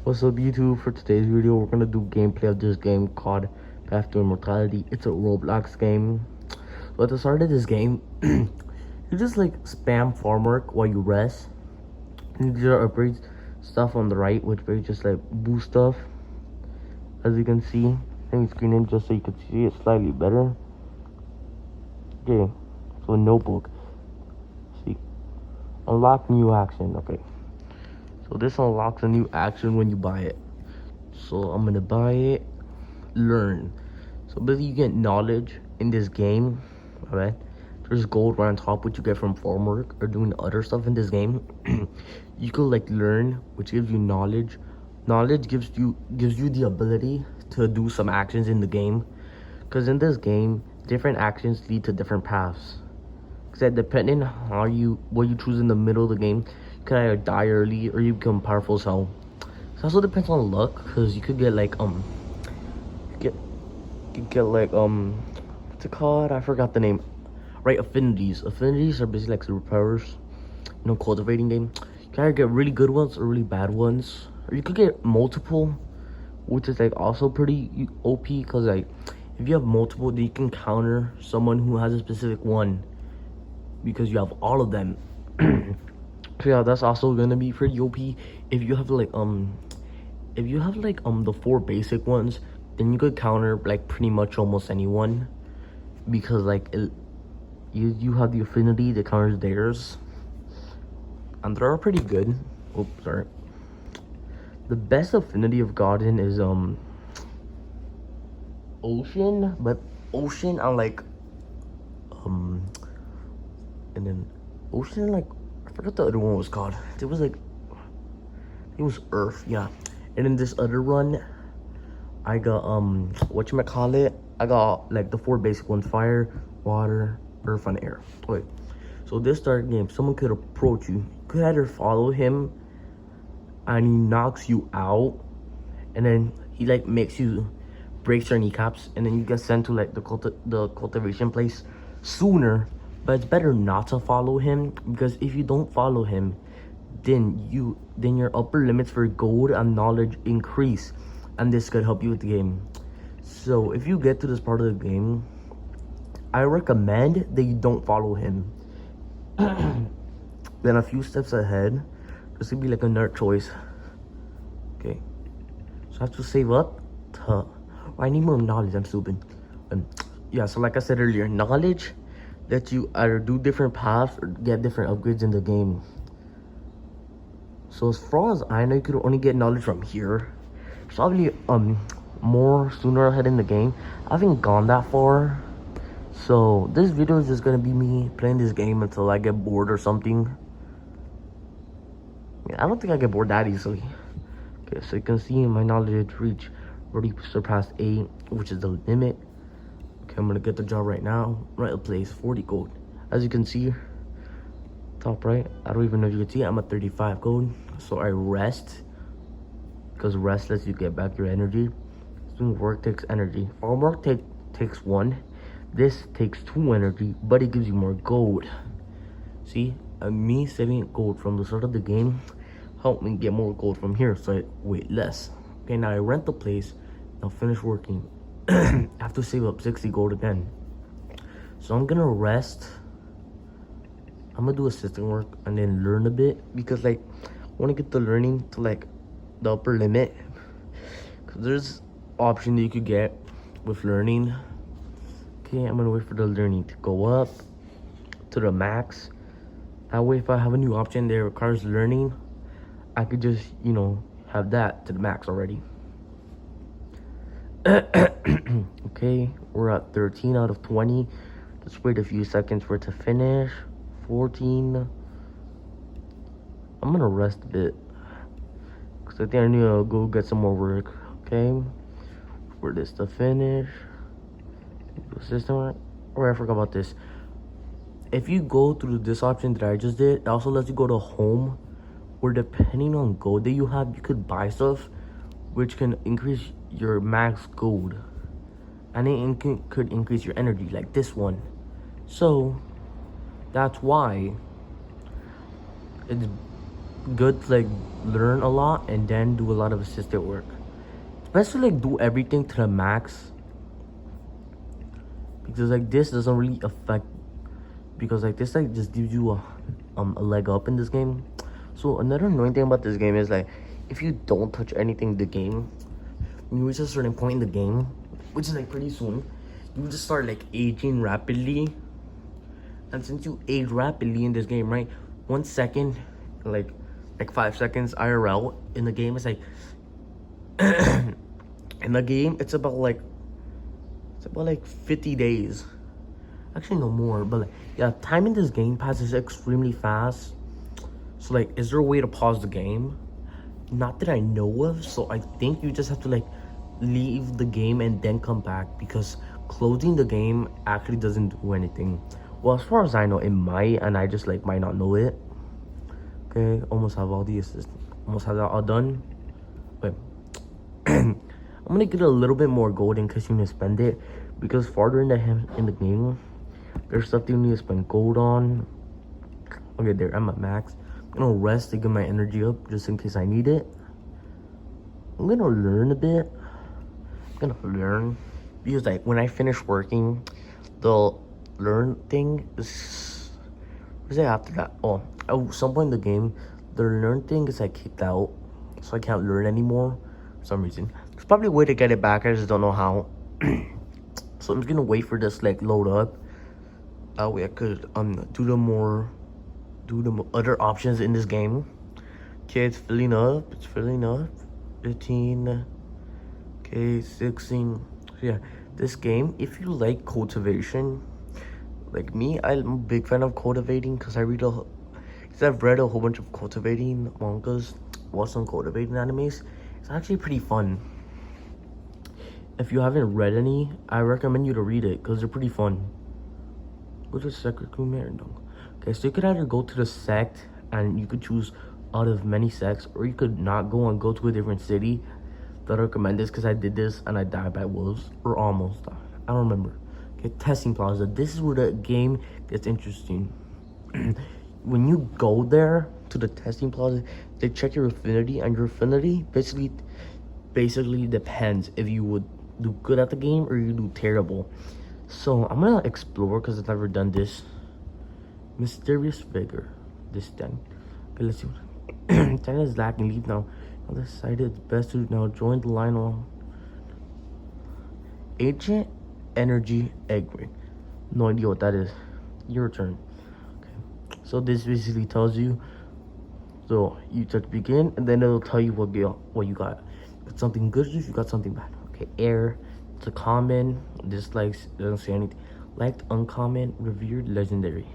What's up YouTube? For today's video we're gonna do gameplay of this game called Path to Immortality. It's a Roblox game. So at the start of this game you just like spam farm work while you rest. And these are upgrades stuff on the right, which basically just like boost stuff. As you can see, let me screen in just so you can see it slightly better. Okay, so notebook. See, unlock new action. Okay, so this unlocks a new action when you buy it. So I'm gonna buy it. Learn. So basically you get knowledge in this game. Alright, there's gold right on top, which you get from farm work or doing other stuff in this game. You could like learn, which gives you knowledge. Knowledge gives you the ability to do some actions in the game, because in this game different actions lead to different paths. Because depending on what you choose in the middle of the game, you can either die early or you become powerful as hell. So it also depends on luck, because you could get like get like what's it called? I forgot the name. Right, affinities. Affinities are basically like superpowers. You know, cultivating game. You can either get really good ones or really bad ones, or you could get multiple, which is like also pretty OP. Because like if you have multiple, then you can counter someone who has a specific one, because you have all of them. So yeah, that's also gonna be pretty OP. If you have like the 4 basic ones, then you could counter like pretty much almost anyone, because like you have the affinity that counters theirs, and they're pretty good. Oh, sorry. The best affinity I've gotten is ocean, but ocean and like and then ocean, like I forgot the other one was called. It was like it was earth, yeah. And in this other one I got whatchamacallit, I got like the 4 basic ones: fire, water, earth, and air. Wait, so this start game, someone could approach you. You could either follow him and he knocks you out, and then he like breaks your kneecaps, and then you get sent to like the cultivation place sooner. But it's better not to follow him, because if you don't follow him, then your upper limits for gold and knowledge increase, and this could help you with the game. So if you get to this part of the game, I recommend that you don't follow him. Then a few steps ahead, this would be like another choice. Okay, so I have to save up to, I need more knowledge, I'm stupid. Yeah, so like I said earlier, knowledge lets you either do different paths or get different upgrades in the game. So as far as I know, you could only get knowledge from here. It's probably more sooner ahead in the game. I haven't gone that far, so this video is just gonna be me playing this game until I get bored or something. I don't think I get bored that easily. Okay, so you can see my knowledge reach already surpassed 8, which is the limit. Okay, I'm gonna get the job right now. Right place, 40 gold. As you can see, top right, I don't even know if you can see, I'm at 35 gold. So I rest, because rest lets you get back your energy. Doing work takes energy. Farm work takes 1. This takes 2 energy, but it gives you more gold. See, me saving gold from the start of the game helped me get more gold from here, so I wait less. Okay, now I rent the place. Now finish working. I have to save up 60 gold again. So I'm gonna rest. I'm gonna do assistant work and then learn a bit, because like I want to get the learning to like the upper limit, because there's option that you could get with learning. Okay, I'm gonna wait for the learning to go up to the max. That way, if I have a new option that requires learning, I could just, you know, have that to the max already. Okay, we're at 13 out of 20. Let's wait a few seconds for it to finish. 14. I'm gonna rest a bit, because I think I need to go get some more work. Okay, for this to finish. System, or I forgot about this. If you go through this option that I just did, it also lets you go to home, where depending on gold that you have, you could buy stuff which can increase your max gold, and it could increase your energy, like this one. So that's why it's good to like learn a lot and then do a lot of assisted work. Especially like do everything to the max, because like this doesn't really affect, because like this like just gives you a leg up in this game. So another annoying thing about this game is like if you don't touch anything in the game, when you reach a certain point in the game, which is like pretty soon, you just start like aging rapidly. And since you age rapidly in this game, right, 1 second, like 5 seconds IRL in the game is like in the game it's about like 50 days. Actually no more, but like yeah, time in this game passes extremely fast. So like, is there a way to pause the game? Not that I know of. So I think you just have to like leave the game and then come back, because closing the game actually doesn't do anything. Well, as far as I know, it might, and I just like might not know it. Okay, almost have all the assist, almost have that all done. Wait, I'm gonna get a little bit more gold in case you need to spend it, because farther in the game, there's stuff you need to spend gold on. Okay, there, I'm at max. I'm gonna rest to get my energy up just in case I need it. I'm gonna learn a bit. I'm gonna learn because like when I finish working, the learn thing is, what's it after that? Oh, at some point in the game, the learn thing is like kicked out, so I can't learn anymore for some reason. There's probably a way to get it back, I just don't know how. So I'm just gonna wait for this like load up. That way I could do the other options in this game. Okay, it's filling up. 15. Okay, 16. So yeah, this game, if you like cultivation, like me, I'm a big fan of cultivating because I've read a whole bunch of cultivating mangas, watched some cultivating animes. It's actually pretty fun. If you haven't read any, I recommend you to read it because they're pretty fun. What's a secret command? Okay, so you could either go to the sect and you could choose out of many sects, or you could not go and go to a different city. That I recommend this because I did this and I died by wolves, or almost died. I don't remember. Okay, testing plaza. This is where the game gets interesting. When you go there to the testing plaza, they check your affinity, and your affinity basically depends if you would do good at the game or you do terrible. So I'm gonna explore because I've never done this. Mysterious figure. This thing. Okay, let's see. China is lacking. Leave now. I decided it's best to now join the line on Ancient Energy Egg Ring. No idea what that is. Your turn. Okay. So this basically tells you. So you touch begin, and then it'll tell you what you got. Got something good, you got something bad. Okay, air. It's a common. Dislikes, doesn't say anything. Liked, uncommon, revered, legendary.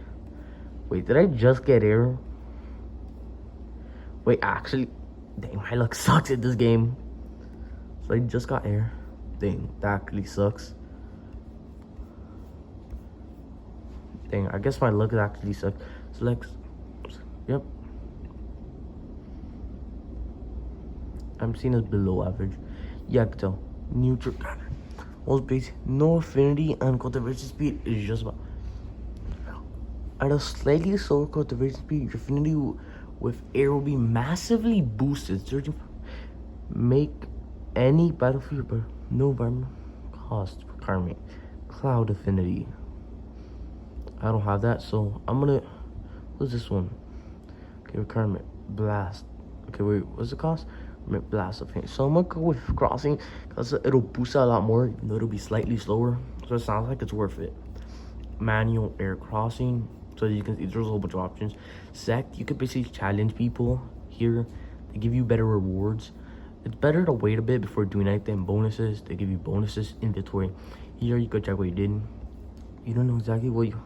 Wait, did I just get air? Wait, actually, dang, my luck sucks at this game. So I just got air. Dang, that actually sucks. Dang, I guess my luck actually sucks. Select, yep. I'm seen as below average. Yeah, I can tell. Neutral. Most basic. No affinity and cultivation speed is just about. At a slightly slower cultivation speed, your affinity with air will be massively boosted. Make any battlefield, but no environment cost requirement. Cloud affinity. I don't have that, so I'm gonna. What's this one? Okay, requirement. Blast. Okay, wait, what's the cost? Blast affinity. So I'm gonna go with crossing because it'll boost out a lot more, even though it'll be slightly slower. So it sounds like it's worth it. Manual air crossing. So you can see there's a whole bunch of options. Sect, you could basically challenge people here. They give you better rewards. It's better to wait a bit before doing anything. Bonuses, they give you bonuses. Inventory. Here you could check what you did. You don't know exactly what you.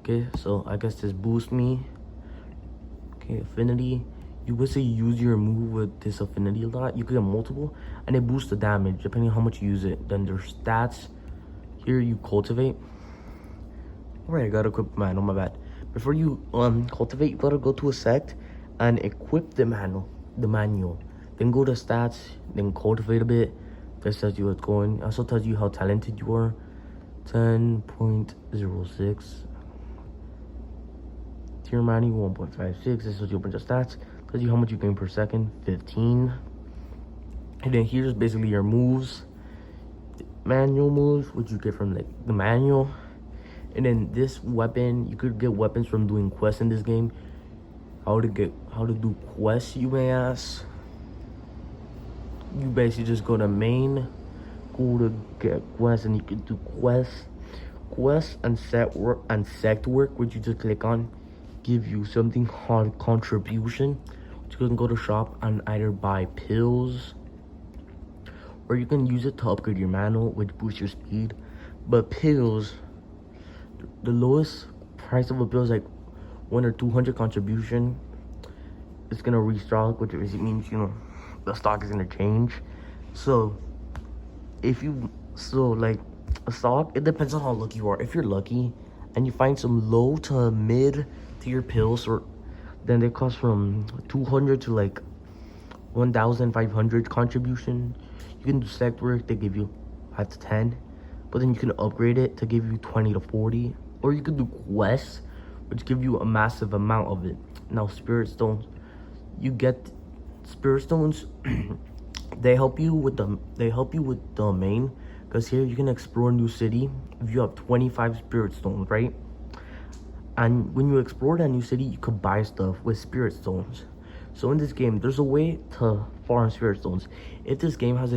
Okay, so I guess this boosts me. Okay, affinity. You basically use your move with this affinity a lot. You could get multiple, and it boosts the damage depending on how much you use it. Then there's stats. Here you cultivate. Alright, I gotta equip manual, my bad. Before you cultivate, you gotta go to a sect and equip the manual. Then go to stats, then cultivate a bit. This tells you what's going. It also tells you how talented you are. 10.06. Tier manual 1.56. This tells you a bunch of stats. tells you how much you gain per second, 15. And then here's basically your moves, manual moves, which you get from like the manual. And then this weapon, you could get weapons from doing quests in this game. How to do quests, you may ask. You basically just go to main, go to get quests, and you can do quests and sect work, which you just click on, give you something called contribution, which you can go to shop and either buy pills, or you can use it to upgrade your manual, which boosts your speed. But pills, the lowest price of a pill is like 1 or 200 contribution. It's gonna restock, which means, you know, the stock is gonna change. So like a stock, it depends on how lucky you are. If you're lucky and you find some low to mid tier pills, or then they cost from 200 to like 1,500 contribution. You can do select work, they give you 5 to 10, but then you can upgrade it to give you 20 to 40, or you could do quests, which give you a massive amount of it. Now spirit stones, you get spirit stones. they help you with the main, because here you can explore a new city if you have 25 spirit stones, right? And when you explore that new city, you could buy stuff with spirit stones. So in this game, there's a way to farm spirit stones. If this game has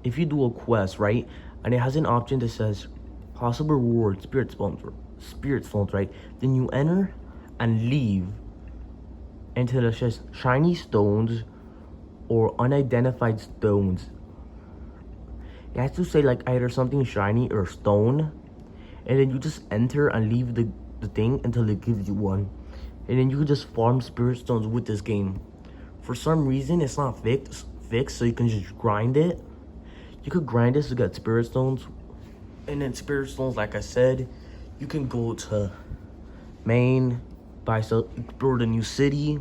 if you do a quest, right, and it has an option that says possible reward spirit stones, right, then you enter and leave until it says shiny stones or unidentified stones. It has to say like either something shiny or stone, and then you just enter and leave the thing until it gives you one. And then you can just farm spirit stones with this game. For some reason, it's not fixed, so you can just grind it. You could grind this to get spirit stones. And then spirit stones, like I said, you can go to main, explore the new city.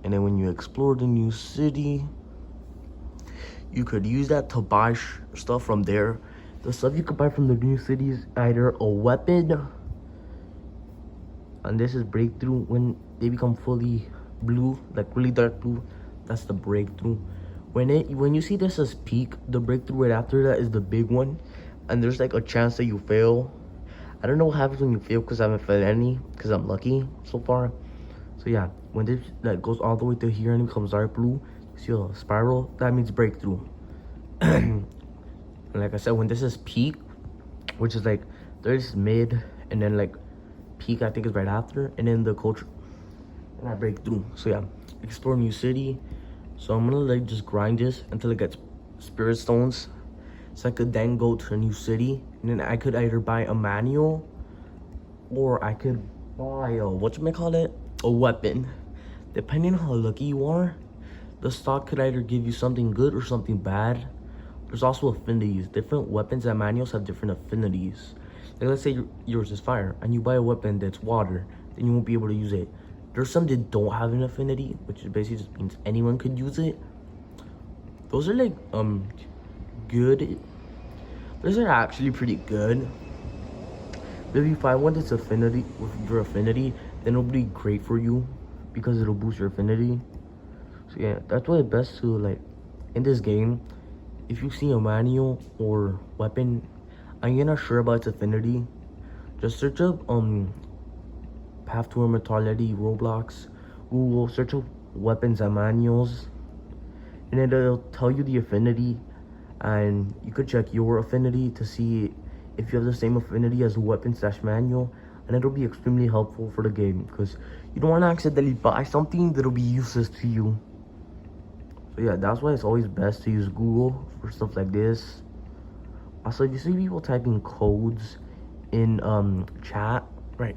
And then when you explore the new city, you could use that to buy stuff from there. The stuff you could buy from the new city is either a weapon, and this is breakthrough. When they become fully blue, like really dark blue, that's the breakthrough. When you see this as peak, the breakthrough right after that is the big one, and there's like a chance that you fail. I don't know what happens when you fail, because I haven't failed any, because I'm lucky so far. So yeah, when this that goes all the way to here and it becomes dark blue, you see a spiral, that means breakthrough. And like I said, when this is peak, which is like there's mid, and then like peak I think is right after, and then the culture, and I break through. So yeah, explore new city. So I'm gonna like just grind this until it gets spirit stones, so I could then go to a new city, and then I could either buy a manual, or I could buy a a weapon. Depending on how lucky you are, the stock could either give you something good or something bad. There's also affinities. Different weapons and manuals have different affinities. Like let's say yours is fire, and you buy a weapon that's water, then you won't be able to use it. There's some that don't have an affinity, which basically just means anyone could use it. Those are like good. Those are actually pretty good. But if you find one that's affinity with your affinity, then it'll be great for you because it'll boost your affinity. So yeah, that's why it's best to like in this game. If you see a manual or weapon and you're not sure about its affinity, just search up path to immortality, Roblox, Google, search up weapons and manuals, and then it'll tell you the affinity, and you could check your affinity to see if you have the same affinity as a weapon/manual, and it'll be extremely helpful for the game because you don't want to accidentally buy something that'll be useless to you. So yeah, that's why it's always best to use Google for stuff like this. Also, if you see people typing codes in chat, right,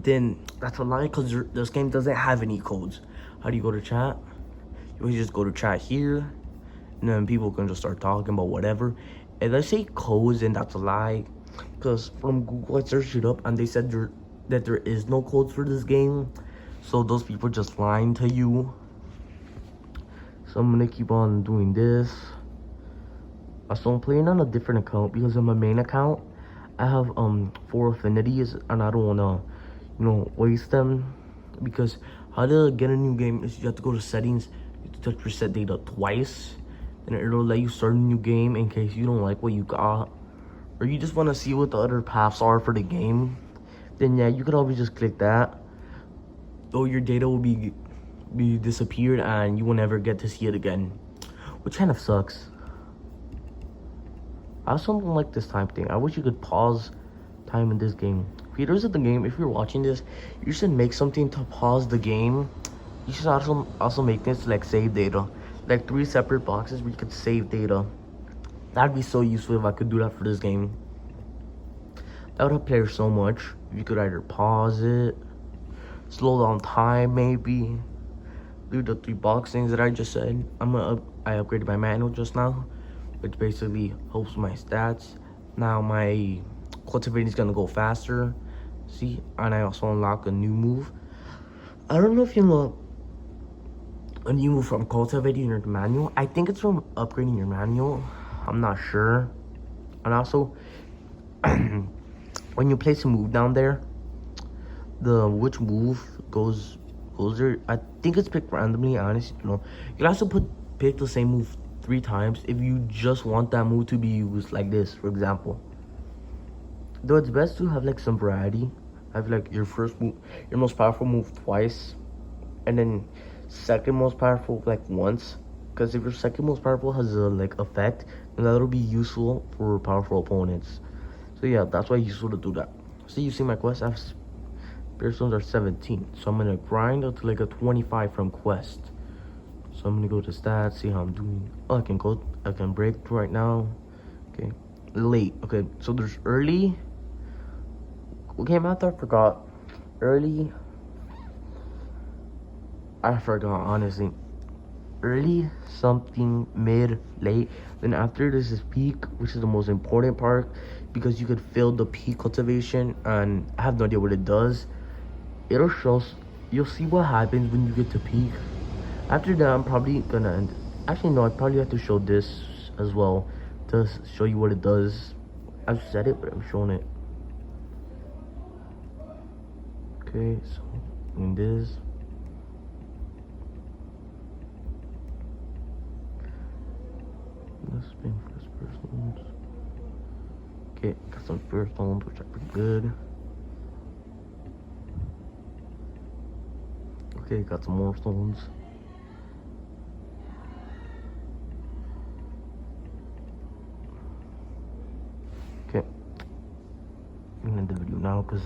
then that's a lie because this game doesn't have any codes. How do you go to chat? You just go to chat here, and then people can just start talking about whatever. If they say codes, then that's a lie, because from Google I searched it up and they said that there is no codes for this game, so those people just lying to you. So I'm gonna keep on doing this. So I'm playing on a different account because on my main account I have 4 affinities, and I don't wanna waste them, because How to get a new game is you have to go to settings, you have to touch reset data twice, and it'll let you start a new game in case you don't like what you got, or you just want to see what the other paths are for the game. Then yeah, you could always just click that. Though your data will be disappeared and you will never get to see it again, which kind of sucks. I also don't like this time thing. I wish you could pause time in this game. Creators of the game, if you're watching this, you should make something to pause the game. You should also make this like save data, like 3 separate boxes where you could save data. That'd be so useful if I could do that for this game. That would help players so much. You could either pause it, slow down time, maybe do the 3 box things that I just said. I upgraded my manual just now, which basically helps my stats. Now my cultivating is gonna go faster. See, and I also unlock a new move. I don't know if you know a new move from cultivating your manual. I think it's from upgrading your manual. I'm not sure. And also, when you place a move down there, which move goes there. I think it's picked randomly. Honestly, you know, you can also pick the same move 3 times if you just want that move to be used, like this, for example. Though it's best to have like some variety. Have like your first move, your most powerful move twice, and then second most powerful like once. Because if your second most powerful has a like effect, then that'll be useful for powerful opponents. So yeah, that's why it's useful to do that. So you see my quest, I have Spirit Stones are 17. So I'm gonna grind up to like a 25 from quest. So I'm gonna go to stats, see how I'm doing. Oh, I can break right now. Okay, late. Okay, so there's early. What came after? I forgot. Early. I forgot, honestly. Early, something, mid, late. Then after this is peak, which is the most important part, because you could fill the peak cultivation, and I have no idea what it does. It'll show. You'll see what happens when you get to peak. After that, I'm probably gonna end. Actually, no, I probably have to show this as well to show you what it does. I've said it, but I'm showing it. Okay, so in this. Let's spin first stones. Okay, got some first stones, which are pretty good. Okay, got some more stones. Okay, I'm gonna end the video now because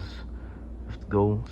I have to go.